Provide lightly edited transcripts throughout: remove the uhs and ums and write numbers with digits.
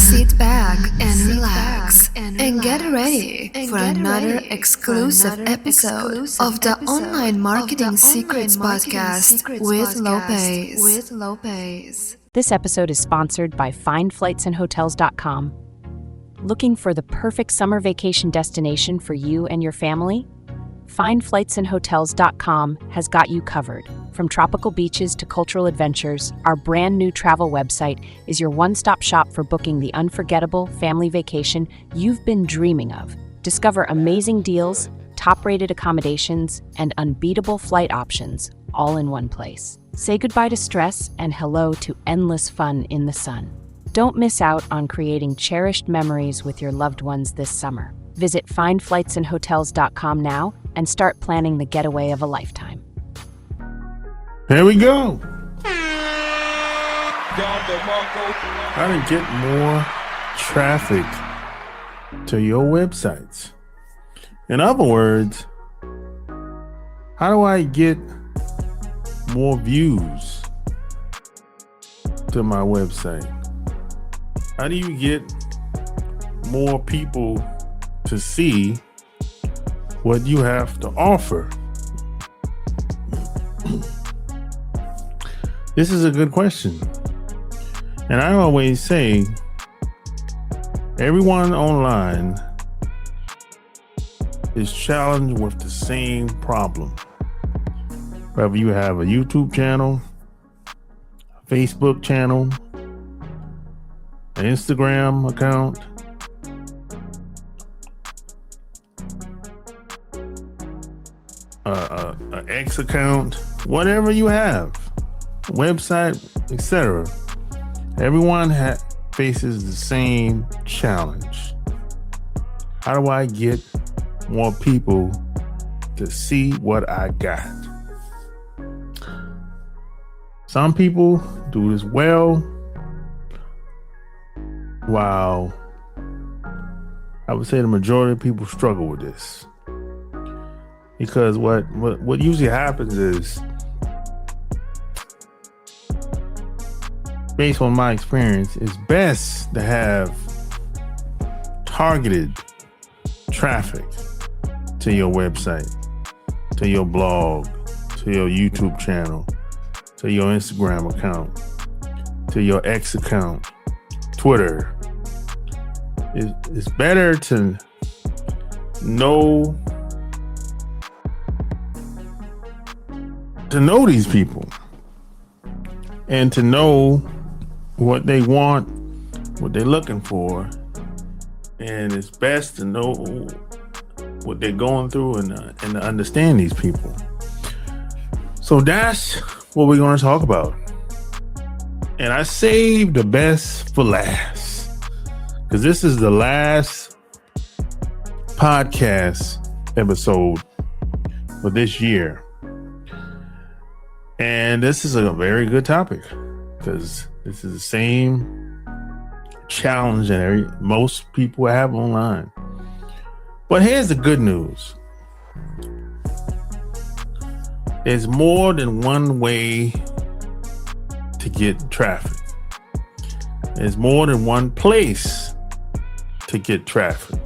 Sit back and relax and get ready for another exclusive episode of the Online Marketing Secrets Podcast with Lopez. This episode is sponsored by FindFlightsAndHotels.com. Looking for the perfect summer vacation destination for you and your family? FindFlightsAndHotels.com has got you covered. From tropical beaches to cultural adventures, our brand new travel website is your one-stop shop for booking the unforgettable family vacation you've been dreaming of. Discover amazing deals, top-rated accommodations, and unbeatable flight options all in one place. Say goodbye to stress and hello to endless fun in the sun. Don't miss out on creating cherished memories with your loved ones this summer. Visit FindFlightsAndHotels.com now and start planning the getaway of a lifetime. Here we go. How to get more traffic to your websites. In other words, how do I get more views to my website? How do you get more people to see what you have to offer? This is a good question. And I always say, everyone online is challenged with the same problem. Whether you have a YouTube channel, a Facebook channel, an Instagram account, an X account, whatever you have, website, etc. Everyone faces the same challenge. How do I get more people to see what I got? Some people do this well, while I would say the majority of people struggle with this. Because what usually happens is, based on my experience, it's best to have targeted traffic to your website, to your blog, to your YouTube channel, to your Instagram account, to your X account, Twitter. It's better to know these people and to know what they want, what they're looking for, and it's best to know what they're going through and to understand these people. So that's what we're going to talk about. And I saved the best for last, because this is the last podcast episode for this year. And this is a very good topic, because this is the same challenge that most people have online. But here's the good news. There's more than one way to get traffic. There's more than one place to get traffic.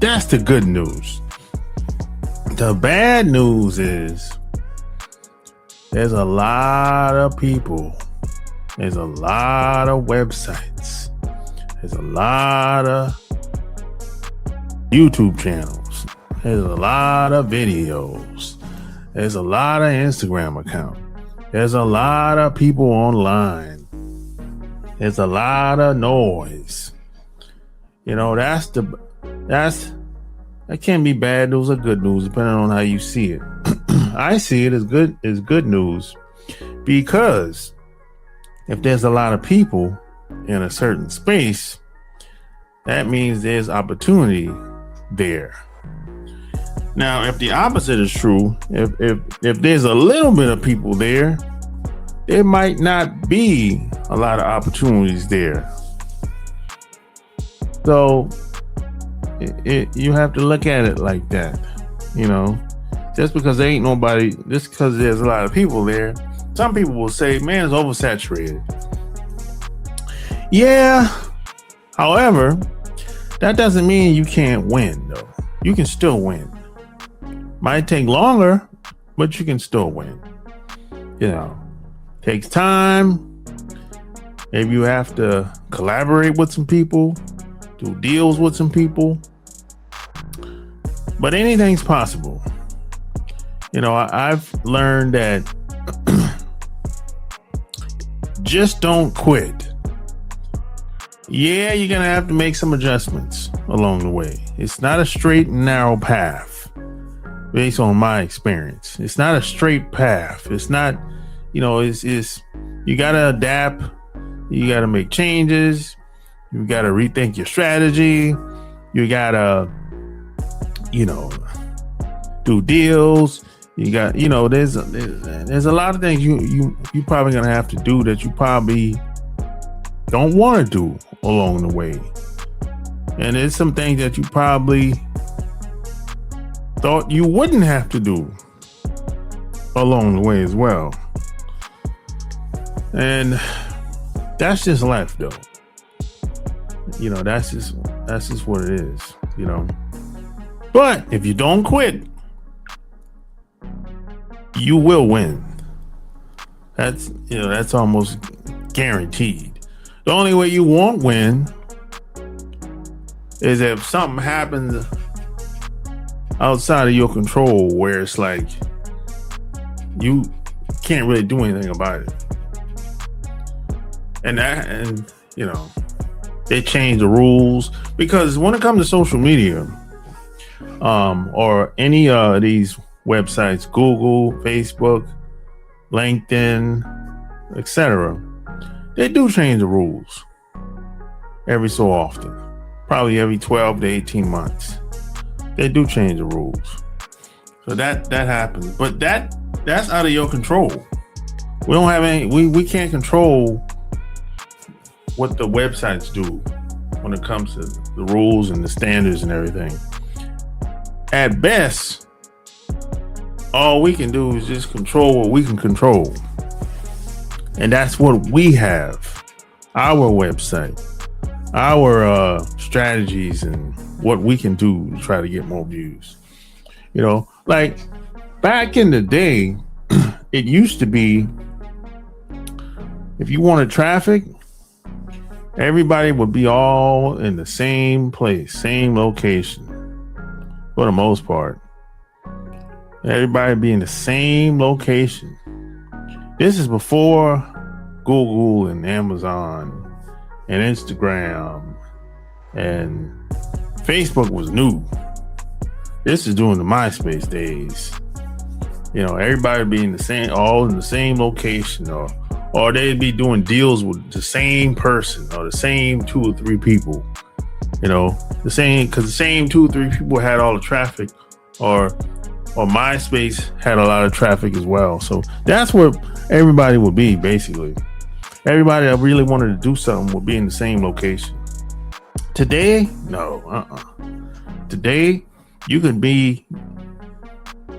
That's the good news. The bad news is there's a lot of people. There's a lot of websites. There's a lot of YouTube channels. There's a lot of videos. There's a lot of Instagram accounts. There's a lot of people online. There's a lot of noise. You know, that can be bad news or good news, depending on how you see it. I see it as good news, because if there's a lot of people in a certain space, that means there's opportunity there. Now, if the opposite is true, if there's a little bit of people there, there might not be a lot of opportunities there. So you have to look at it like that. You know, just because there ain't nobody, just because there's a lot of people there, some people will say, man, it's oversaturated. Yeah, However, that doesn't mean you can't win, though. You can still win. Might take longer, but you can still win. Takes time. Maybe you have to collaborate with some people, do deals with some people. But anything's possible. I've learned that just don't quit. Yeah, you're going to have to make some adjustments along the way. It's not a straight and narrow path based on my experience. It's not a straight path. It's not, it's you got to adapt. You got to make changes. You got to rethink your strategy. You got to, do deals. You got, there's a lot of things you probably gonna have to do that you probably don't want to do along the way, and there's some things that you probably thought you wouldn't have to do along the way as well. And that's just life, though. That's just what it is. But if you don't quit, you will win. That's almost guaranteed. The only way you won't win is if something happens outside of your control, where it's like you can't really do anything about it. And they change the rules, because when it comes to social media, or any of these websites, Google, Facebook, LinkedIn, etc., they do change the rules every so often, probably every 12 to 18 months. They do change the rules. So that happens, but that's out of your control. We don't have any, we can't control what the websites do when it comes to the rules and the standards and everything. At best, all we can do is just control what we can control. And that's what we have. Our website, our strategies, and what we can do to try to get more views. Like back in the day, it used to be, if you wanted traffic, everybody would be all in the same place, same location, for the most part. Everybody be in the same location. This is before Google and Amazon and Instagram, and Facebook was new. This is during the MySpace days. Everybody be in the same, all in the same location, or they'd be doing deals with the same person or the same 2 or 3 people. The same, because the same 2 or 3 people had all the traffic, or MySpace had a lot of traffic as well. So that's where everybody would be, basically. Everybody that really wanted to do something would be in the same location. Today, no. Today, you could be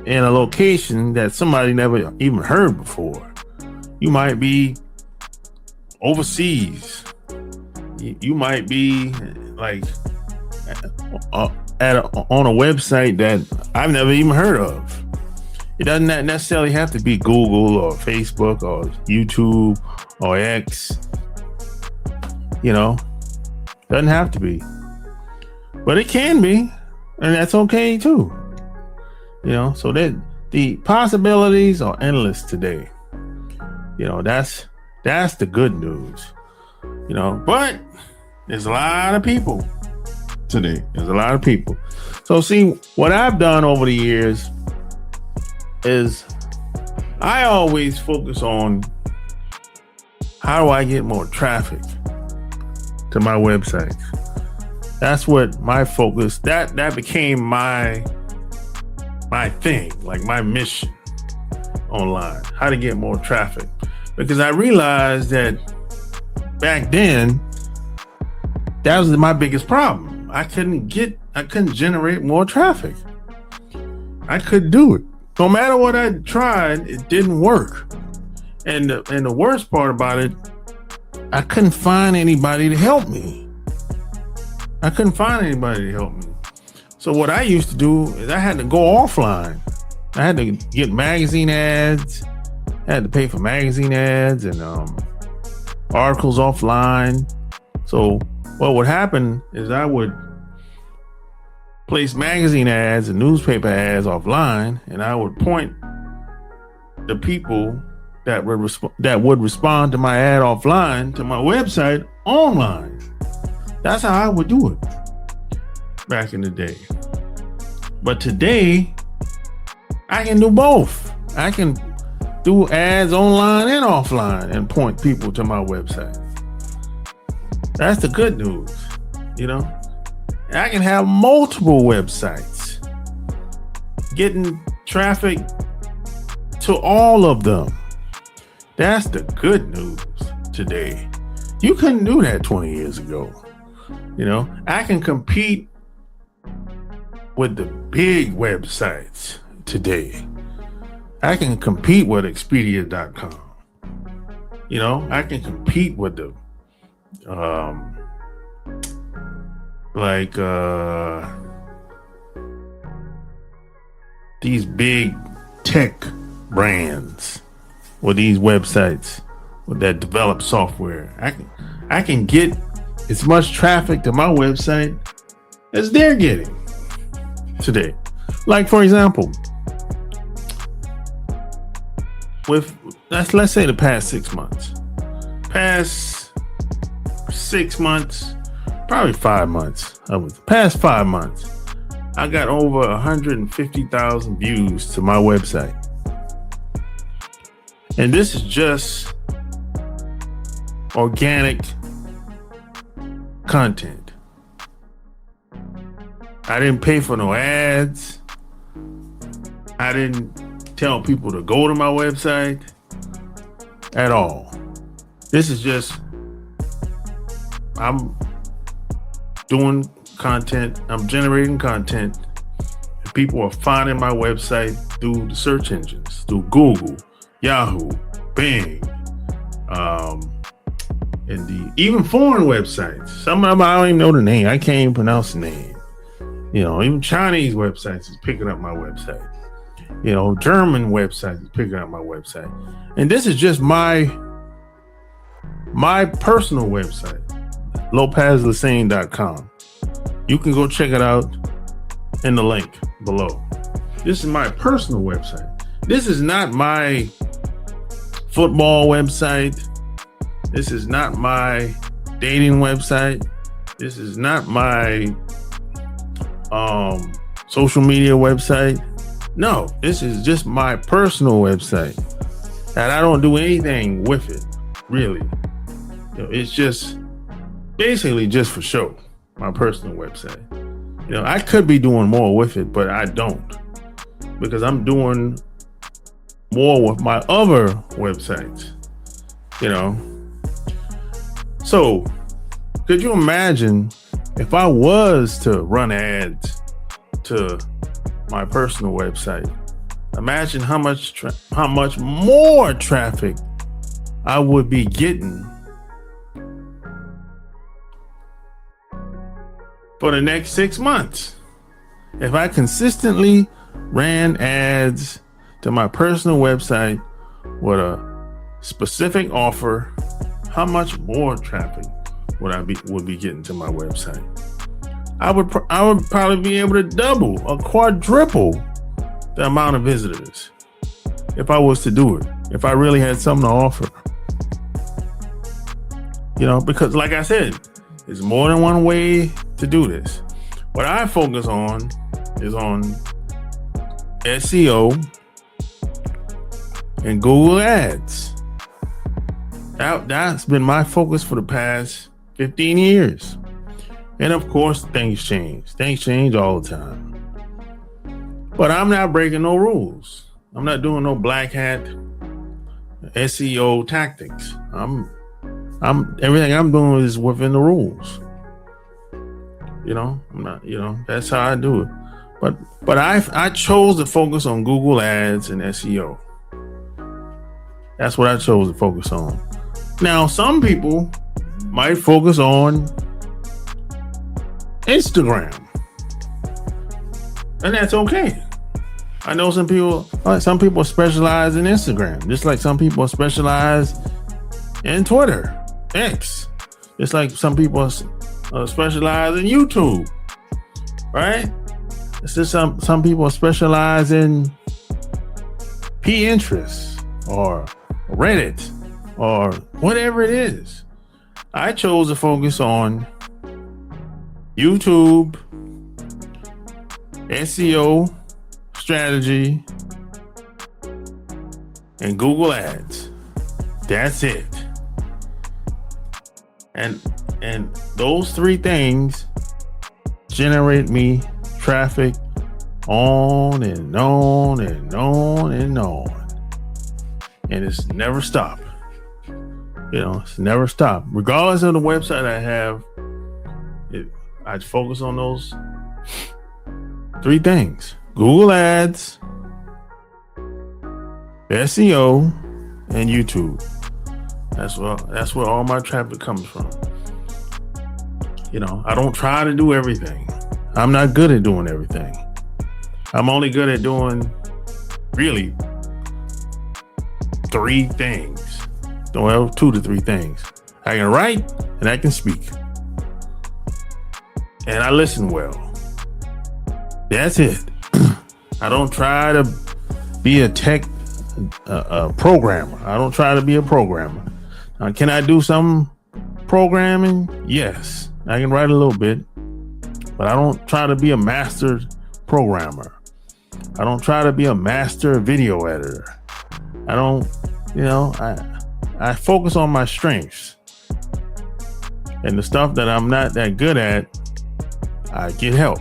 in a location that somebody never even heard before. You might be overseas. You might be like on a website that I've never even heard of. It doesn't necessarily have to be Google or Facebook or YouTube or X. Doesn't have to be, but it can be, and that's okay too. So that the possibilities are endless today. That's the good news. But there's a lot of people today. There's a lot of people. So see, what I've done over the years is I always focus on how do I get more traffic to my website. That's what my focus, that became my thing, like my mission online, how to get more traffic. Because I realized that back then, that was my biggest problem. I couldn't generate more traffic. I couldn't do it. No matter what I tried, it didn't work. And the worst part about it, I couldn't find anybody to help me. I couldn't find anybody to help me. So what I used to do is I had to go offline. I had to get magazine ads. I had to pay for magazine ads and articles offline. So what would happen is I would place magazine ads and newspaper ads offline, and I would point the people that would respond to my ad offline to my website online. That's how I would do it back in the day. But today, I can do both. I can do ads online and offline and point people to my website. That's the good news, you know. I can have multiple websites, getting traffic to all of them. That's the good news today. You couldn't do that 20 years ago. You know, I can compete with the big websites today. I can compete with Expedia.com. You know, I can compete with the these big tech brands or these websites that develop software. I can get as much traffic to my website as they're getting today. Like, for example, with let's say the past 6 months. Probably 5 months. Past 5 months, I got over 150,000 views to my website. And this is just organic content. I didn't pay for no ads. I didn't tell people to go to my website at all. This is just, I'm doing content, I'm generating content, and people are finding my website through the search engines, through Google, Yahoo, Bing, and even foreign websites. Some of them I don't even know the name. I can't even pronounce the name. You know, even Chinese websites is picking up my website. You know, German websites is picking up my website. And this is just my personal website, LopezLassane.com. You can go check it out in the link below. This is my personal website. This is not my football website. This is not my dating website. This is not my social media website. No, this is just my personal website. And I don't do anything with it, really. You know, it's just basically just for show, my personal website. You know, I could be doing more with it, but I don't, because I'm doing more with my other websites, you know. So could you imagine if I was to run ads to my personal website? Imagine how much more traffic I would be getting for the next 6 months. If I consistently ran ads to my personal website with a specific offer, how much more traffic would be getting to my website? I would probably be able to double or quadruple the amount of visitors if I was to do it, if I really had something to offer. You know, because like I said, there's more than one way to do this. What I focus on is on SEO and Google Ads. That's been my focus for the past 15 years. And of course, things change. Things change all the time. But I'm not breaking no rules. I'm not doing no black hat SEO tactics. Everything I'm doing is within the rules. You know, I'm not, you know, that's how I do it. But I chose to focus on Google Ads and SEO. That's what I chose to focus on. Now, some people might focus on Instagram. And that's okay. I know some people specialize in Instagram, just like some people specialize in Twitter, X. Just like some people specialize in YouTube, right? It's just some people specialize in Pinterest or Reddit or whatever it is. I chose to focus on YouTube, SEO, strategy, and Google Ads. That's it. And those three things generate me traffic on and on and on and on. And it's never stopped. It's never stopped. Regardless of the website I have, I focus on those three things: Google Ads, SEO, and YouTube. That's where all my traffic comes from. I don't try to do everything. I'm not good at doing everything. I'm only good at doing really three things. Well, 2 to 3 things. I can write and I can speak. And I listen well. That's it. I don't try to be a tech programmer. I don't try to be a programmer. Can I do some programming? Yes. I can write a little bit. But I don't try to be a master programmer. I don't try to be a master video editor. I don't, I focus on my strengths. And the stuff that I'm not that good at, I get help.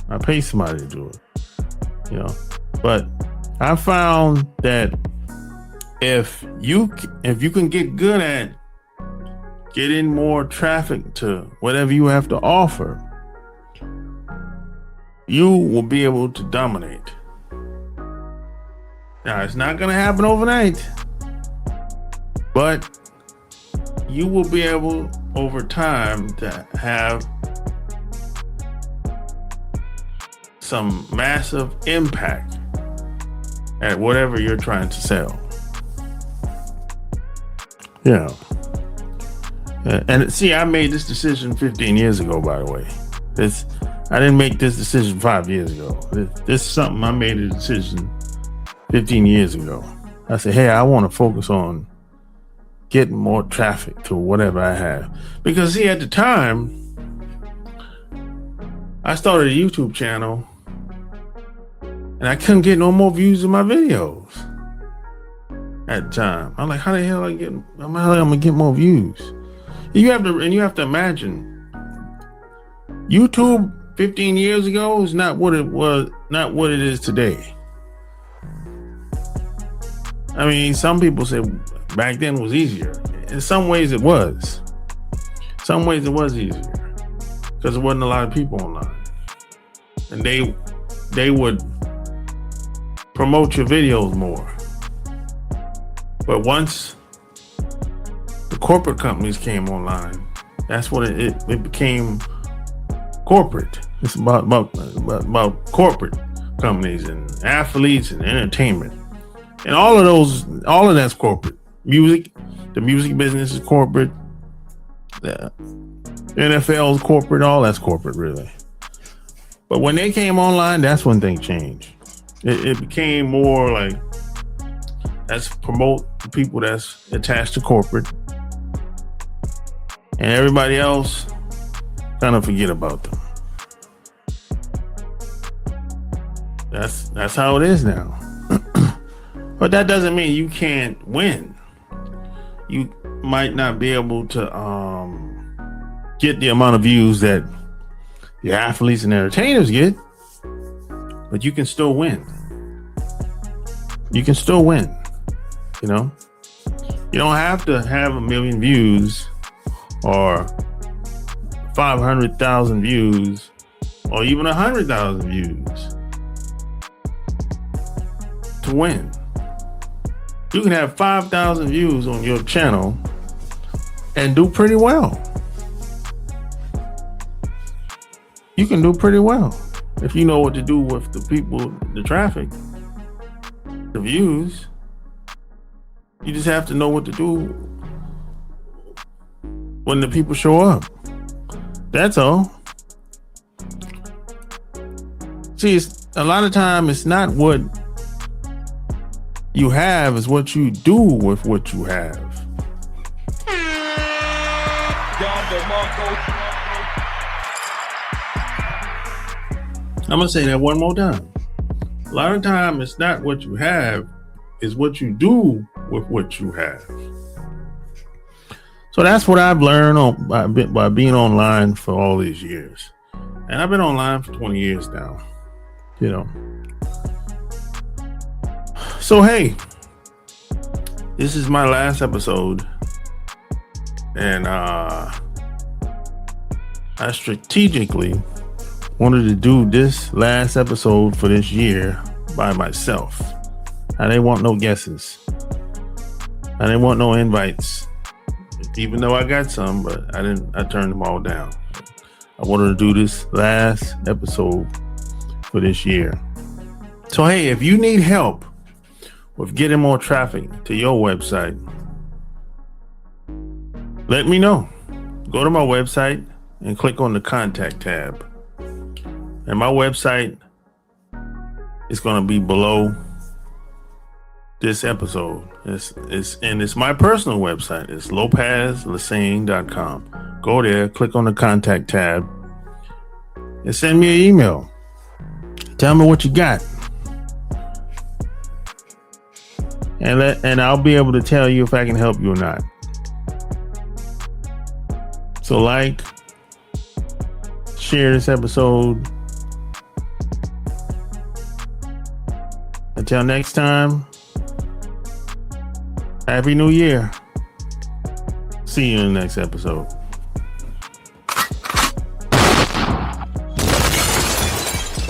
I pay somebody to do it. But I found that if you can get good at getting more traffic to whatever you have to offer, you will be able to dominate. Now, it's not going to happen overnight, but you will be able over time to have some massive impact at whatever you're trying to sell. And see, I made this decision 15 years ago, by the way. I didn't make this decision 5 years ago. This is something I made a decision 15 years ago. I said, hey, I want to focus on getting more traffic to whatever I have. Because see, at the time, I started a YouTube channel and I couldn't get no more views of my videos at the time. I'm like, how the hell am I gonna get more views? You have to imagine, YouTube 15 years ago is not what it is today. I mean, some people say back then was easier. In some ways it was. Some ways it was easier because there wasn't a lot of people online, and they would promote your videos more. But once the corporate companies came online, that's when it became corporate. It's about corporate companies and athletes and entertainment. And all of that's corporate. Music, the music business is corporate. The NFL is corporate. All that's corporate, really. But when they came online, that's when things changed. It became more like, let's promote the people that's attached to corporate, and everybody else kind of forget about them. That's how it is now. But that doesn't mean you can't win. You might not be able to get the amount of views that the athletes and entertainers get, but you can still win. You can still win. You don't have to have 1 million views or 500,000 views or even 100,000 views to win. You can have 5,000 views on your channel and do pretty well. you can do pretty well if you know what to do with the people, the traffic, the views. You just have to know what to do when the people show up. That's all. See, a lot of time it's not what you have, it's what you do with what you have. I'm gonna say that one more time. A lot of time it's not what you have, it's what you do with what you have. So that's what I've learned by being online for all these years. And I've been online for 20 years now. You know. So hey, this is my last episode. And I strategically wanted to do this last episode for this year by myself. I didn't want no guesses. I didn't want no invites. Even though I got some, but I turned them all down. I wanted to do this last episode for this year. So hey, if you need help with getting more traffic to your website, let me know. Go to my website and click on the contact tab. And my website is going to be below this episode. It's my personal website. It's lopezlassane.com. Go there, click on the contact tab, and send me an email. Tell me what you got. And I'll be able to tell you if I can help you or not. So share this episode. Until next time, Happy New Year. See you in the next episode.